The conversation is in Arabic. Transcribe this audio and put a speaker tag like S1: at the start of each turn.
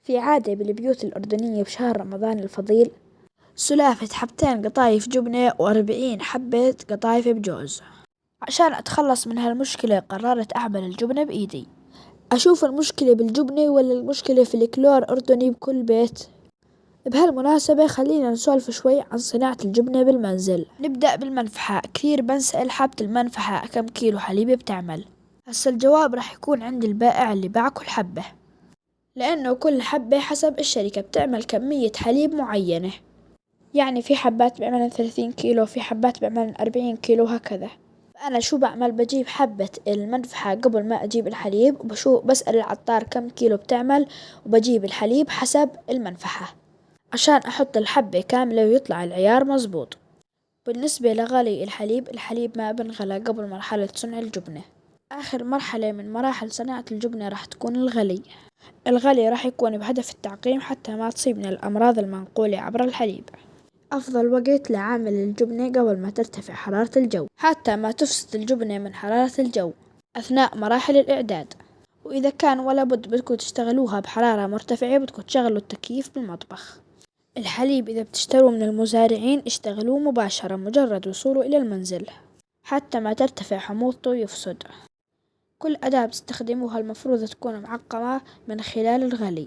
S1: في عادة بالبيوت الأردنية بشهر رمضان الفضيل سلافة حبتين قطايف جبنة و40 حبة قطايف بجوز. عشان أتخلص من هالمشكلة قررت أعمل الجبنة بإيدي، أشوف المشكلة بالجبنة ولا المشكلة في الكلور أردني بكل بيت. بهالمناسبة خلينا نسولف شوي عن صناعة الجبنة بالمنزل. نبدأ بالمنفحة، كثير بنسأل حبة المنفحة كم كيلو حليب بتعمل؟ هسا الجواب راح يكون عند البائع اللي باع كل حبة، لأنه كل حبة حسب الشركة بتعمل كمية حليب معينة، يعني في حبات بعملن 30 كيلو، في حبات بعملن 40 كيلو هكذا. أنا شو بعمل؟ بجيب حبة المنفحة قبل ما أجيب الحليب بسأل العطار كم كيلو بتعمل، وبجيب الحليب حسب المنفحة عشان أحط الحبة كاملة ويطلع العيار مزبوط. بالنسبة لغلي الحليب ما بنغلى قبل مرحلة صنع الجبنة. آخر مرحلة من مراحل صناعة الجبنة راح تكون الغلي راح يكون بهدف التعقيم حتى ما تصيبنا الأمراض المنقولة عبر الحليب. أفضل وقت لعمل الجبنة قبل ما ترتفع حرارة الجو حتى ما تفسد الجبنة من حرارة الجو أثناء مراحل الإعداد. وإذا كان ولا بد بدكم تشتغلوها بحرارة مرتفعة بدكم تشغلوا التكييف بالمطبخ. الحليب إذا بتشتروه من المزارعين اشتغلوه مباشرة مجرد وصوله إلى المنزل حتى ما ترتفع حموضته ويفسد. كل أداة بتستخدموها المفروض تكون معقمة من خلال الغلي.